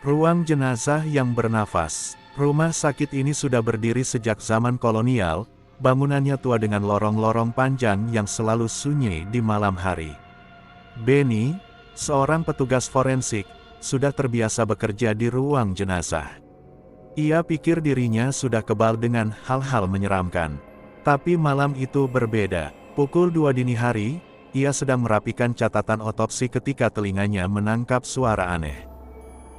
Ruang jenazah yang bernafas. Rumah sakit ini sudah berdiri sejak zaman kolonial, bangunannya tua dengan lorong-lorong panjang yang selalu sunyi di malam hari. Benny, seorang petugas forensik, sudah terbiasa bekerja di ruang jenazah. Ia pikir dirinya sudah kebal dengan hal-hal menyeramkan. Tapi malam itu berbeda. Pukul 2 dini hari, ia sedang merapikan catatan otopsi ketika telinganya menangkap suara aneh.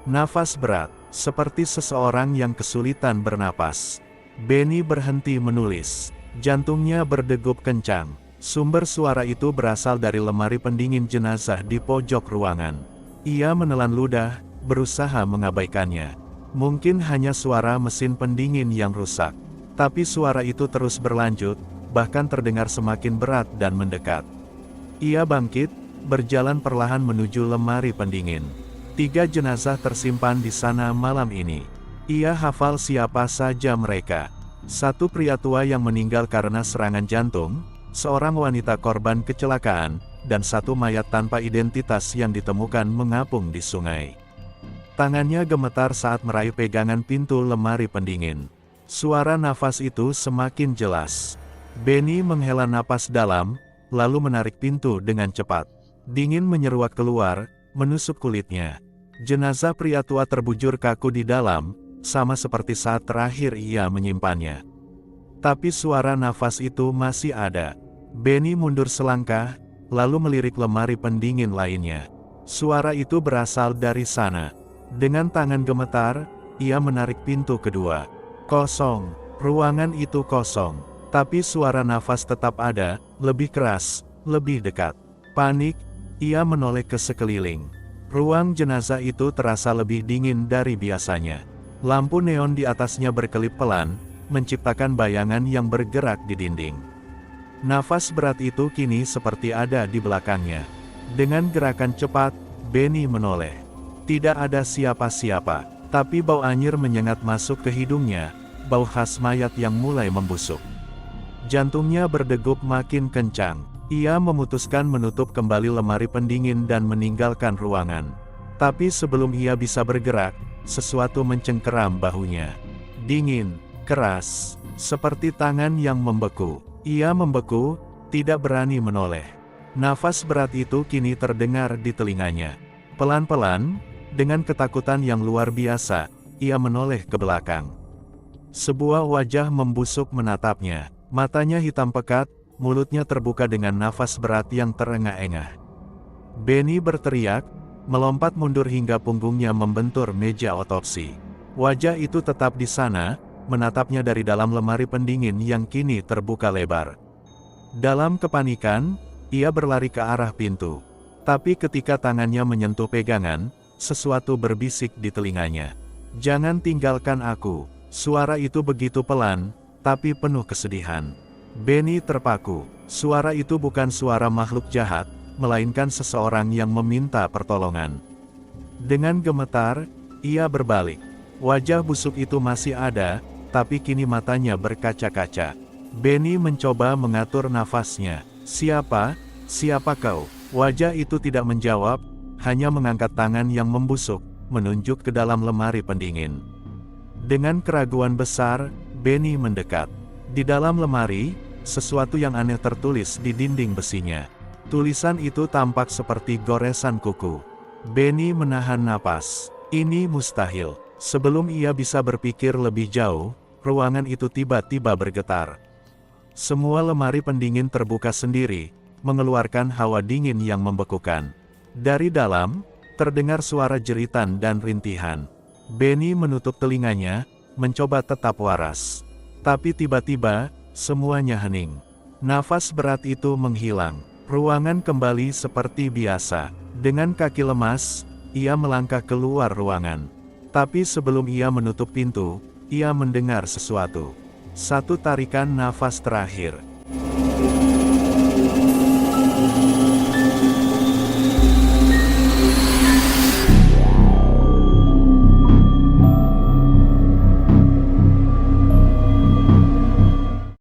Nafas berat, seperti seseorang yang kesulitan bernapas. Benny berhenti menulis. Jantungnya berdegup kencang. Sumber suara itu berasal dari lemari pendingin jenazah di pojok ruangan. Ia menelan ludah, berusaha mengabaikannya. Mungkin hanya suara mesin pendingin yang rusak. Tapi suara itu terus berlanjut, bahkan terdengar semakin berat dan mendekat. Ia bangkit, berjalan perlahan menuju lemari pendingin. 3 jenazah tersimpan di sana malam ini. Ia hafal siapa saja mereka. 1 pria tua yang meninggal karena serangan jantung, seorang wanita korban kecelakaan, dan 1 mayat tanpa identitas yang ditemukan mengapung di sungai. Tangannya gemetar saat meraih pegangan pintu lemari pendingin. Suara nafas itu semakin jelas. Benny menghela napas dalam, lalu menarik pintu dengan cepat. Dingin menyeruak keluar, menusuk kulitnya. Jenazah pria tua terbujur kaku di dalam, sama seperti saat terakhir ia menyimpannya. Tapi suara nafas itu masih ada. Benny mundur selangkah, lalu melirik lemari pendingin lainnya. Suara itu berasal dari sana. Dengan tangan gemetar, ia menarik pintu kedua. Kosong. Ruangan itu kosong. Tapi suara nafas tetap ada, lebih keras, lebih dekat. Panik, ia menoleh ke sekeliling. Ruang jenazah itu terasa lebih dingin dari biasanya. Lampu neon di atasnya berkelip pelan, menciptakan bayangan yang bergerak di dinding. Nafas berat itu kini seperti ada di belakangnya. Dengan gerakan cepat, Benny menoleh. Tidak ada siapa-siapa, tapi bau anyir menyengat masuk ke hidungnya, bau khas mayat yang mulai membusuk. Jantungnya berdegup makin kencang. Ia memutuskan menutup kembali lemari pendingin dan meninggalkan ruangan. Tapi sebelum ia bisa bergerak, sesuatu mencengkeram bahunya. Dingin, keras, seperti tangan yang membeku. Ia membeku, tidak berani menoleh. Nafas berat itu kini terdengar di telinganya. Pelan-pelan, dengan ketakutan yang luar biasa, ia menoleh ke belakang. Sebuah wajah membusuk menatapnya. Matanya hitam pekat, mulutnya terbuka dengan nafas berat yang terengah-engah. Benny berteriak, melompat mundur hingga punggungnya membentur meja otopsi. Wajah itu tetap di sana, menatapnya dari dalam lemari pendingin yang kini terbuka lebar. Dalam kepanikan, ia berlari ke arah pintu. Tapi ketika tangannya menyentuh pegangan, sesuatu berbisik di telinganya. "Jangan tinggalkan aku." Suara itu begitu pelan, tapi penuh kesedihan. Benny terpaku. Suara itu bukan suara makhluk jahat, melainkan seseorang yang meminta pertolongan. Dengan gemetar, ia berbalik. Wajah busuk itu masih ada, tapi kini matanya berkaca-kaca. Benny mencoba mengatur nafasnya. "Siapa? Siapa kau?" Wajah itu tidak menjawab, hanya mengangkat tangan yang membusuk, menunjuk ke dalam lemari pendingin. Dengan keraguan besar, Benny mendekat. Di dalam lemari, sesuatu yang aneh tertulis di dinding besinya. Tulisan itu tampak seperti goresan kuku. Benny menahan napas. Ini mustahil. Sebelum ia bisa berpikir lebih jauh, ruangan itu tiba-tiba bergetar. Semua lemari pendingin terbuka sendiri, mengeluarkan hawa dingin yang membekukan. Dari dalam, terdengar suara jeritan dan rintihan. Benny menutup telinganya, mencoba tetap waras. Tapi tiba-tiba, semuanya hening. Nafas berat itu menghilang. Ruangan kembali seperti biasa. Dengan kaki lemas, ia melangkah keluar ruangan. Tapi sebelum ia menutup pintu, ia mendengar sesuatu. Satu tarikan nafas terakhir.